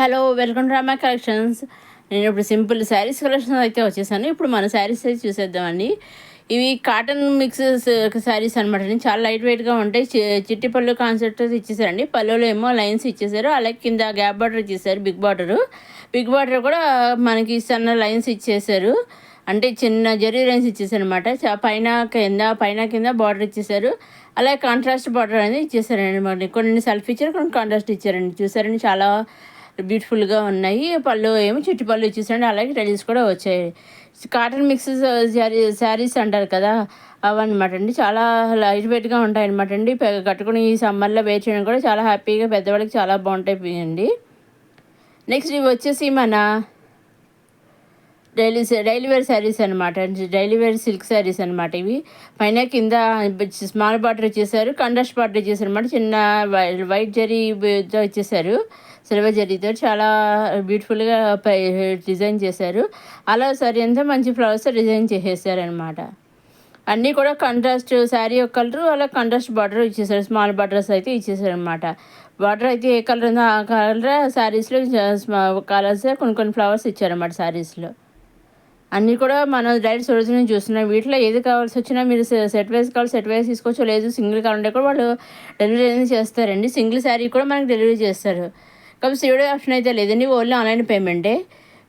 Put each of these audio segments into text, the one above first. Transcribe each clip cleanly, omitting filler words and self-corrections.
Hello, welcome to Rama collections. నేను ఇప్పుడు simple saris collections అయితే వచ్చేసాను. ఇప్పుడు మన శారీస్ అయితే చూసేద్దామండి. ఇవి కాటన్ మిక్సెస్ శారీస్ అనమాట అండి. చాలా లైట్ వెయిట్గా ఉంటాయి. చిట్టి పళ్ళు కాన్సెప్ట్ ఇచ్చేసారండి. పళ్ళులో ఏమో లైన్స్ ఇచ్చేసారు, అలాగే కింద గ్యాప్ బార్డర్ ఇచ్చేసారు. బిగ్ బార్డర్ కూడా మనకి సన్న లైన్స్ ఇచ్చేసారు, అంటే చిన్న జరీ లైన్స్ ఇచ్చేసారు అనమాట. పైన కింద బార్డర్ ఇచ్చేసారు. అలాగే కాంట్రాస్ట్ బార్డర్ అనేది ఇచ్చేసారండి. మరి కొన్ని సెల్ఫ్ ఇచ్చారు, కొన్ని కాంట్రాస్ట్ ఇచ్చారండి. చూసారండి, చాలా బ్యూటిఫుల్గా ఉన్నాయి. పళ్ళు ఏమో చుట్టి పళ్ళు ఇచ్చేసండి, అలాగే టెలిస్ కూడా వచ్చాయి. కాటన్ మిక్సెస్ శారీస్ అంటారు కదా, అవన్నమాట అండి. చాలా లైట్ వెయిట్గా ఉంటాయి అనమాట అండి. కట్టుకుని ఈ సమ్మర్లో వేర్ చేయడం కూడా చాలా హ్యాపీగా, పెద్దవాళ్ళకి చాలా బాగుంటాయి అండి. నెక్స్ట్ ఇవి వచ్చేసి మన డైలీ వేర్ శారీస్ అనమాట. డైలీ వేర్ సిల్క్ శారీస్ అనమాట. ఇవి పైన కింద స్మాల్ బార్డర్ ఇచ్చేసారు, కండస్ట్ బార్డర్ ఇచ్చేసారు అనమాట. చిన్న వైట్ జరీతో ఇచ్చేసారు, సిల్వర్ జరీతో చాలా బ్యూటిఫుల్గా డిజైన్ చేశారు. అలా సరే అంతా మంచి ఫ్లవర్స్ డిజైన్ చేసేసారనమాట. అన్నీ కూడా కంట్రాస్ట్ శారీ యొక్క కలరు, అలా కంట్రాస్ట్ బార్డర్ ఇచ్చేసారు. స్మాల్ బార్డర్స్ అయితే ఇచ్చేసారు అనమాట. బార్డర్ అయితే ఏ కలర్ ఉందో ఆ కలర్ శారీస్లో కలర్స్ కొన్ని ఫ్లవర్స్ ఇచ్చారన్నమాట శారీస్లో. అన్నీ కూడా మనం డైరెక్ట్ సొల్యూషన్ నుంచి చూస్తున్నాం. వీటిలో ఏది కావాల్సి వచ్చినా మీరు సెట్ వైజ్ కావాలి, సెట్ వైజ్ తీసుకోవచ్చు. లేదు సింగిల్ కావాలంటే కూడా వాళ్ళు డెలివరీ అనేది చేస్తారండి. సింగిల్ శారీ కూడా మనకి డెలివరీ చేస్తారు. కాబట్టి సివిడి ఆప్షన్ అయితే లేదండి, ఓన్లీ ఆన్లైన్ పేమెంటే.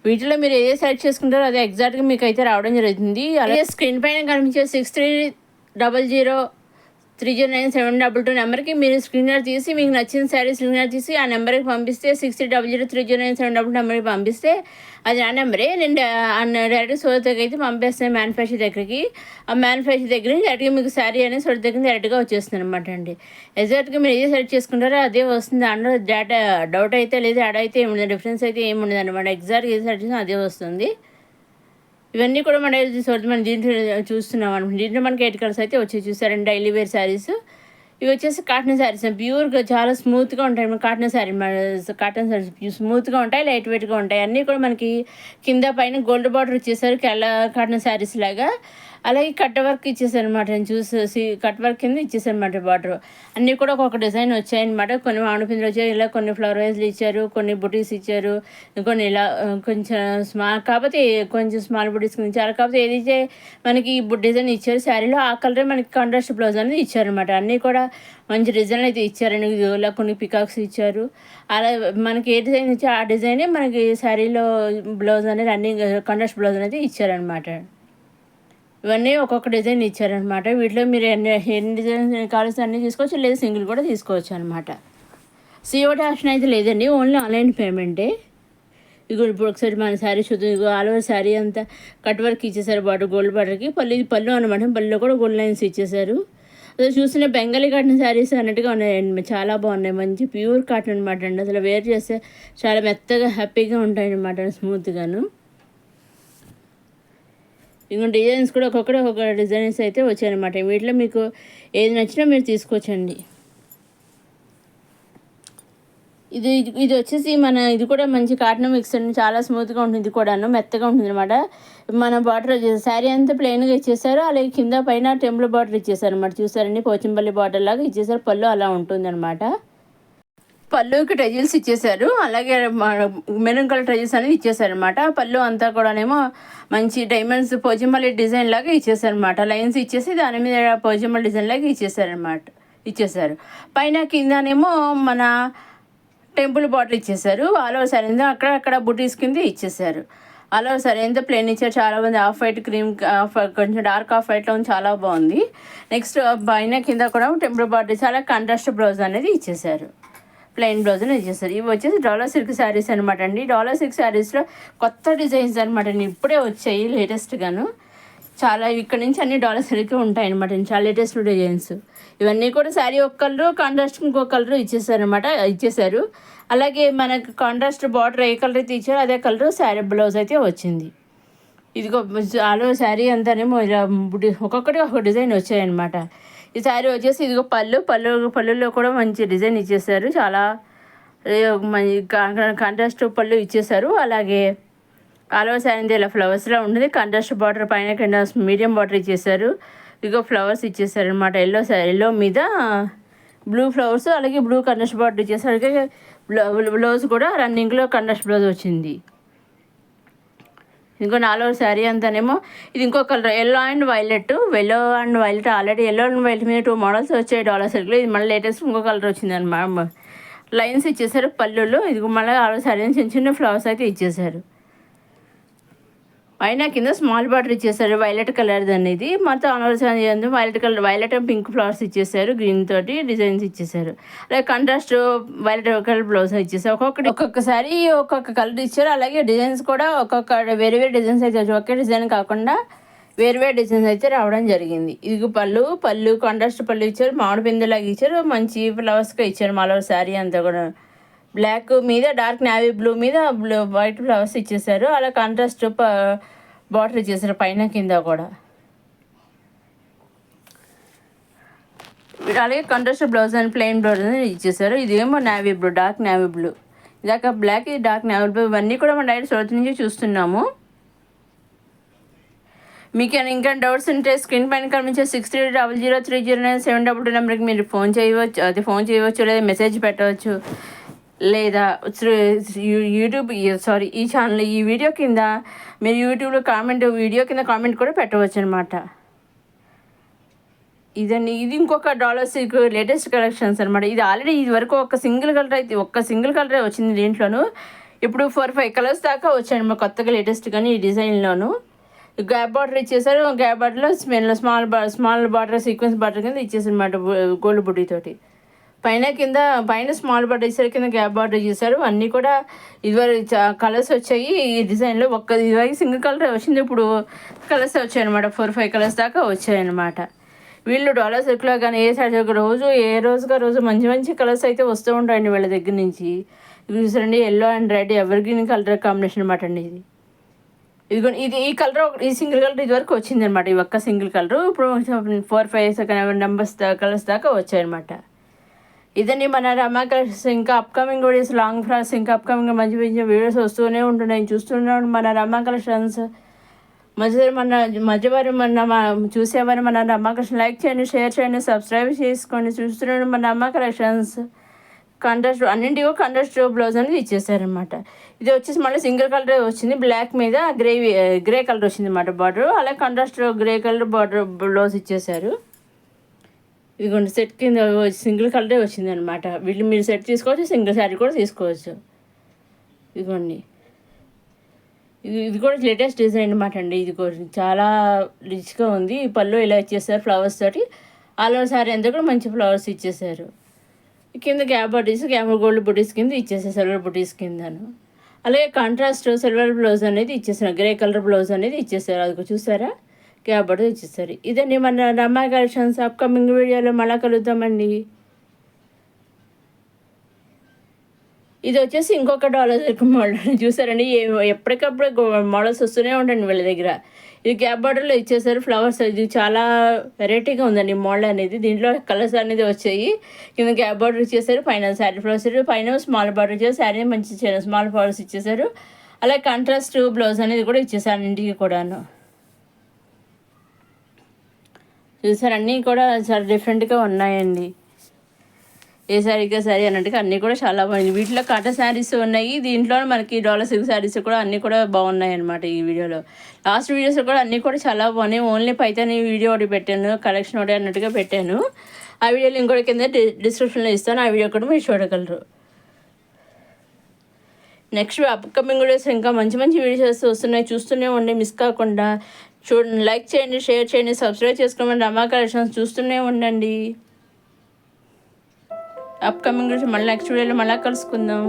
వీటిలో మీరు ఏదే సెలెక్ట్ చేసుకుంటారో అదే ఎగ్జాక్ట్గా మీకు అయితే రావడం జరుగుతుంది. అలాగే స్క్రీన్ పైన కనిపించే 6300309722 నెంబర్కి మీరు స్క్రీన్షాట్ తీసి మీకు నచ్చిన శారీ స్క్రీన్షాట్ తీసి ఆ నెంబర్కి పంపిస్తే 6300309722 నెంబర్కి పంపిస్తే అది ఆ నెంబరే. నేను డైరెక్ట్ సోదరి దగ్గర అయితే పంపిస్తాను, మ్యానుఫ్యాక్చర్ దగ్గరికి. ఆ మ్యానుఫ్యాక్చర్ దగ్గర నుంచి డైరెక్ట్గా మీకు శారీ అనేది సోదరి దగ్గర డైరెక్ట్గా వచ్చేస్తుంది అనమాట అండి. ఎగ్జాక్ట్గా మీరు ఏది సెలెక్ట్ చేసుకుంటారో అదే వస్తుంది. అందులో డౌట్ అయితే లేదు, యాడ్ అయితే ఏముండదు, డిఫరెన్స్ అయితే ఏముండదు అనమాట. ఎగ్జాక్ట్గా ఏది సెలెక్ట్ చేసినా అదే వస్తుంది. ఇవన్నీ కూడా మన దీంట్లో చూస్తున్నాం అనమాట. దీంట్లో మనకి 8 కలర్స్ అయితే వచ్చి చూసారండి. డైలీ వేర్ శారీస్ ఇవి వచ్చేసి కాటన్ శారీస్, ప్యూర్గా చాలా స్మూత్గా ఉంటాయి. కాటన్ శారీస్ స్మూత్గా ఉంటాయి, లైట్ వెయిట్గా ఉంటాయి. అన్నీ కూడా మనకి కింద పైన గోల్డ్ బార్డర్ ఇచ్చేసారు, కాటన్ శారీస్ లాగా. అలాగే కట్ వర్క్ ఇచ్చేసారు అనమాట. చూసేసి కట్ వర్క్ కింద ఇచ్చేసారు అనమాట బార్డర్. అన్నీ కూడా ఒక్కొక్క డిజైన్ వచ్చాయన్నమాట. కొన్ని మామిడిపిందులు వచ్చాయి, ఇలా కొన్ని ఫ్లవర్ వైజ్లు ఇచ్చారు, కొన్ని బుటీస్ ఇచ్చారు, కొన్ని ఇలా కొంచెం కాకపోతే కొంచెం స్మాల్ బుటీస్ ఇచ్చారు. కాకపోతే ఏదైతే మనకి డిజైన్ ఇచ్చారు శారీలో ఆ కలరే మనకి కాంట్రాస్ట్ బ్లౌజ్ అనేది ఇచ్చారనమాట. అన్నీ కూడా మంచి డిజైన్ అయితే ఇచ్చారండి. ఇలా కొన్ని పికాక్స్ ఇచ్చారు. అలా మనకి ఏ డిజైన్ ఇచ్చా ఆ డిజైనే మనకి శారీలో బ్లౌజ్ అనేది అన్ని కాంట్రాస్ట్ బ్లౌజ్ అనేది ఇచ్చారనమాట. ఇవన్నీ ఒక్కొక్క డిజైన్ ఇచ్చారనమాట. వీటిలో మీరు ఎన్ని డిజైన్ కావాల్సి అన్నీ తీసుకోవచ్చు, లేదా సింగిల్ కూడా తీసుకోవచ్చు అనమాట. సిఓడి ఆప్షన్ అయితే లేదండి, ఓన్లీ ఆన్లైన్ పేమెంటే. ఇగో ఇప్పుడు ఒకసారి మన శారీ చూద్దాం. ఇగో ఆల్ ఓవర్ శారీ అంతా కట్ వర్క్ ఇచ్చేసారు, గోల్డ్ బార్డర్కి. పళ్ళు అనమాట, పళ్ళులో కూడా గోల్డ్ లైన్స్ ఇచ్చేసారు. అదే చూసిన బెంగాలీ కాటన్ శారీస్ అన్నట్టుగా ఉన్నాయండి, చాలా బాగున్నాయి. మంచి ప్యూర్ కాటన్ అనమాట అండి. అసలు వేర్ చేస్తే చాలా మెత్తగా హ్యాపీగా ఉంటాయి అనమాట, స్మూత్గాను. ఇంకా డిజైన్స్ కూడా ఒక్కొక్క డిజైన్స్ అయితే వచ్చాయన్నమాట. వీటిలో మీకు ఏది నచ్చినా మీరు తీసుకోవచ్చండి. ఇది వచ్చేసి ఇది కూడా మంచి కాటన్ మిక్స్ అండి, చాలా స్మూత్గా ఉంటుంది. ఇది కూడాను మెత్తగా ఉంటుంది అనమాట. మన బార్డర్ శారీ అంతా ప్లెయిన్గా ఇచ్చేసారు, అలాగే కింద పైన టెంపుల్ బార్డర్ ఇచ్చేసారు అనమాట. చూసారండి, పోచంపల్లి బార్డర్ లాగా ఇచ్చేసారు. పళ్ళు అలా ఉంటుంది అనమాట. పళ్ళుకి టజిల్స్ ఇచ్చేసారు, అలాగే మెరూన్ కలర్ టజిల్స్ అనేది ఇచ్చేసారు అనమాట. పళ్ళు అంతా కూడానేమో మంచి డైమండ్స్ పోచంపల్లి డిజైన్ లాగా ఇచ్చేసారనమాట. లైన్స్ ఇచ్చేసి దాని మీద పోచంపల్లి డిజైన్ లాగా ఇచ్చేసారు. పైన కిందనేమో మన టెంపుల్ బాటిల్ ఇచ్చేసారు. ఆల్ ఓవర్ శారీ అక్కడ బుటీస్ కింద ఇచ్చేసారు. ఆల్ ఓవర్ శారీ ఎంత ప్లెయిన్ ఇచ్చారు. చాలా మంది ఆఫ్ వైట్, క్రీమ్ కొంచెం డార్క్ ఆఫ్ వైట్లో చాలా బాగుంది. నెక్స్ట్ పైన కింద కూడా టెంపుల్ బాటిల్ చాలా కాంట్రాస్ట్ బ్లౌజ్ అనేది ఇచ్చేసారు, ప్లెయిన్ బ్లౌజ్ని ఇచ్చేస్తారు. ఇవి వచ్చేసి డాలర్ సిల్క్ శారీస్ అనమాట అండి. డాలర్ సిల్క్ శారీస్లో కొత్త డిజైన్స్ అనమాట అండి, ఇప్పుడే వచ్చాయి లేటెస్ట్గాను. చాలా ఇక్కడ నుంచి అన్ని డాలర్ సిల్క్ ఉంటాయి అనమాట, చాలా లేటెస్ట్ డిజైన్స్. ఇవన్నీ కూడా శారీ ఒక కలరు, కాంట్రాస్ట్ ఇంకో కలరు ఇచ్చేసారు. అలాగే మనకు కాంట్రాస్ట్ బార్డర్ ఏ కలర్ అయితే ఇచ్చారో అదే కలరు శారీ బ్లౌజ్ అయితే వచ్చింది. ఇదిగో ఆలో శారీ అంతానేమో ఇలా ఒక్కొక్కటి ఒక డిజైన్ వచ్చాయన్నమాట. ఈ శారీ వచ్చేసి ఇదిగో పళ్ళులో కూడా మంచి డిజైన్ ఇచ్చేసారు, చాలా కాంట్రాస్ట్ పళ్ళు ఇచ్చేసారు. అలాగే ఆల్ ఓవర్ శారీ ఇలా ఫ్లవర్స్లో ఉంటుంది. కాంట్రాస్ట్ బార్డర్ పైన కింద మీడియం బార్డర్ ఇచ్చేసారు. ఇదిగో ఫ్లవర్స్ ఇచ్చేసారు అనమాట. ఎల్లో మీద బ్లూ ఫ్లవర్స్, అలాగే బ్లూ కాంట్రాస్ట్ బార్డర్ ఇచ్చేసారు. అలాగే బ్లౌజ్ కూడా రన్నింగ్లో కంట్రాస్ట్ బ్లౌజ్ వచ్చింది. ఇంకో 4వ శారీ అంతానేమో ఇది ఇంకో colour yellow and violet. Already yellow and violet మీద 2 మోడల్స్ వచ్చాయి డాలర్ సిల్క్లో. ఇది మళ్ళీ లేటెస్ట్ ఇంకో కలర్ వచ్చింది అనమాట. లైన్స్ ఇచ్చేసారు పళ్ళులో. ఇది మళ్ళీ 6వ శారీ చిన్న చిన్న ఫ్లవర్స్ అయితే ఇచ్చేసారు. పైన కింద స్మాల్ బార్డర్ ఇచ్చేసారు వైలెట్ కలర్ అనేది. మొత్తం honours violet and pink flowers ఇచ్చేసారు. గ్రీన్ తోటి డిజైన్స్ ఇచ్చేసారు. అలాగే కాంట్రాస్ట్ వైలెట్ కలర్ బ్లౌజ్ ఇచ్చేసారు. ఒక్కొక్కసారి ఒక్కొక్క కలర్ ఇచ్చారు. అలాగే డిజైన్స్ కూడా వేరే వేరే డిజైన్స్ అయితే ఒకే డిజైన్ కాకుండా వేరు వేరే డిజైన్స్ అయితే రావడం జరిగింది. ఇది పళ్ళు కాంట్రాస్ట్ పళ్ళు ఇచ్చారు. మామిడి పిందెలాగా ఇచ్చారు. మంచి ఫ్లవర్స్గా ఇచ్చారు. మాలో శారీ అంతా కూడా బ్లాక్ మీద డార్క్ నేవీ బ్లూ మీద వైట్ ఫ్లవర్స్ ఇచ్చేసారు. అలా కాంట్రాస్ట్ బార్డర్ ఇచ్చేసారు పైన కింద కూడా. అలాగే కాంట్రాస్ట్ బ్లౌజ్ అని ప్లెయిన్ బ్లౌజ్ అని ఇచ్చేసారు. ఇదేమో navy blue, dark navy blue. ఇదాక బ్లాక్, ఇది డార్క్ నేవీ బ్లూ. ఇవన్నీ కూడా మనం డైరెక్ట్ సౌత్ నుంచి చూస్తున్నాము. మీకు ఇంకా డౌట్స్ ఉంటే స్క్రీన్ పైన కనిపించే 63003009 నెంబర్కి మీరు ఫోన్ చేయవచ్చు లేదా మెసేజ్ పెట్టవచ్చు. లేదా ఈ ఛానల్ ఈ వీడియో కింద మీరు యూట్యూబ్లో వీడియో కింద కామెంట్ కూడా పెట్టవచ్చు అనమాట. ఇది ఇంకొక డాలర్ సిల్క్ లేటెస్ట్ కలెక్షన్స్ అనమాట. ఇది ఆల్రెడీ ఇది వరకు ఒక సింగిల్ కలరే వచ్చింది దీంట్లోనూ. ఇప్పుడు 4-5 కలర్స్ దాకా వచ్చాయి మా కొత్తగా లేటెస్ట్ కానీ ఈ డిజైన్లోను. గ్యాప్ బార్డర్ ఇచ్చేసారు. గ్యాప్ బార్డర్లో స్మాల్ బార్డర్ సీక్వెన్స్ బార్డర్ కింద ఇచ్చేసారు అనమాట గోల్డ్ బుడ్డితోటి. పైన స్మాల్ బార్డర్ ఇచ్చారు, కింద గ్యాప్ బార్డర్ చేశారు. అన్నీ కూడా ఇదివరకు కలర్స్ వచ్చాయి ఈ డిజైన్లో. ఇదివరకు సింగిల్ కలర్ వచ్చింది, ఇప్పుడు కలర్స్ వచ్చాయి అనమాట. 4-5 కలర్స్ దాకా వచ్చాయన్నమాట. వీళ్ళు డాలర్ సిల్క్లో కానీ ఏ రోజు మంచి మంచి కలర్స్ అయితే వస్తూ ఉంటాయండి వీళ్ళ దగ్గర నుంచి. ఇది చూసారండి, yellow and red ever green colour combination అనమాట అండి. ఈ కలర్ ఈ సింగిల్ కలర్ ఇది వరకు వచ్చింది అనమాట. ఈ ఒక్క సింగిల్ కలర్ ఇప్పుడు 4-5 నెంబర్స్ కలర్స్ దాకా వచ్చాయన్నమాట. ఇదండి మన రమా కలెక్షన్స్. ఇంకా అప్కమింగ్ వీడియోస్ లాంగ్ ఫ్రాక్స్ ఇంకా అప్కమింగ్ మంచి మంచి వీడియోస్ వస్తూనే ఉంటున్నాయి. చూస్తున్నాం మన రమా కలెక్షన్స్. మధ్యవారు చూసేవారు మన రమా కలెక్షన్ లైక్ చేయండి, షేర్ చేయండి, సబ్స్క్రైబ్ చేసుకోండి. చూస్తున్నాడు మన రమా కలెక్షన్స్. కాంట్రాస్ట్ అన్నింటికీ కాంట్రాస్ట్ బ్లౌజ్ అనేది ఇచ్చేసారనమాట. ఇది వచ్చేసి మళ్ళీ సింగిల్ కలర్ వచ్చింది. బ్లాక్ మీద గ్రే కలర్ వచ్చింది అనమాట బార్డర్. అలాగే contrast grey colour border blouse ఇచ్చేసారు. ఇదిగోండి సెట్ కింద సింగిల్ కలరే వచ్చింది అనమాట. వీళ్ళు మీరు సెట్ తీసుకోవచ్చు, సింగిల్ శారీ కూడా తీసుకోవచ్చు. ఇదిగోండి ఇది కూడా లేటెస్ట్ డిజైన్ అనమాట అండి. ఇది చాలా రిచ్గా ఉంది. ఈ పళ్ళు ఇలా ఇచ్చేసారు ఫ్లవర్స్ తోటి. ఆల్ ఓవర్ శారీ అంతా కూడా మంచి ఫ్లవర్స్ ఇచ్చేసారు. కింద గ్యాప్ గోల్డ్ బుటీస్ కింద ఇచ్చేసారు, సిల్వర్ బుటీస్ కిందను. అలాగే కాంట్రాస్ట్ సిల్వర్ బ్లౌజ్ అనేది ఇచ్చేసారు, గ్రే కలర్ బ్లౌజ్ అనేది ఇచ్చేసారు. అది చూసారా, గ్యాప్ బుటీ ఇచ్చేసారు. ఇదండి మన రమా కలెక్షన్స్. అప్కమింగ్ వీడియోలో మళ్ళీ కలుద్దామండి. ఇది వచ్చేసి ఇంకొక డాలర్ మోడల్ చూసారండి. ఎప్పటికప్పుడు మోడల్స్ వస్తూనే ఉంటాయండి వీళ్ళ దగ్గర. ఇది గ్యాప్ బార్డర్లో ఇచ్చేసారు ఫ్లవర్స్. ఇది చాలా వెరైటీగా ఉందండి మోడల్ అనేది. దీంట్లో కలర్స్ అనేది వచ్చాయి. కింద గ్యాప్ బార్డర్ ఇచ్చేసారు, పైన శారీ ఫ్లవర్స్, పైన స్మాల్ బార్డర్ ఇచ్చేసారు. శారీ మంచి స్మాల్ ఫ్లవర్స్ ఇచ్చేసారు. అలాగే కాంట్రాస్ట్ బ్లౌజ్ అనేది కూడా ఇచ్చేసారు ఇంటికి కూడాను. చూసారు అన్నీ కూడా చాలా డిఫరెంట్గా ఉన్నాయండి. ఏ శారీగా శారీ అన్నట్టుగా అన్నీ కూడా చాలా బాగుంది. వీటిలో కాటన్ శారీస్ ఉన్నాయి. దీంట్లో మనకి డాలర్ సిల్క్ శారీస్ కూడా అన్నీ కూడా బాగున్నాయి అన్నమాట. ఈ వీడియోలో లాస్ట్ వీడియోస్ కూడా అన్నీ కూడా చాలా బాగున్నాయి. ఓన్లీ పైతాని వీడియో ఒకటి పెట్టాను, కలెక్షన్ ఒకటి అన్నట్టుగా పెట్టాను. ఆ వీడియోలు ఇంకోటి కింద డిస్క్రిప్షన్లో ఇస్తాను. ఆ వీడియో కూడా మీరు చూడగలరు. నెక్స్ట్ అప్కమింగ్ వీడియోస్ ఇంకా మంచి మంచి వీడియోస్ వస్తున్నాయి. చూస్తూనే ఉండి మిస్ కాకుండా చూడండి. లైక్ చేయండి, షేర్ చేయండి, సబ్స్క్రైబ్ చేసుకోమని రమా కలెక్షన్స్ చూస్తూనే ఉండండి. అప్కమింగ్ మళ్ళీ నెక్స్ట్ వీడియోలో మళ్ళీ కలుసుకుందాం.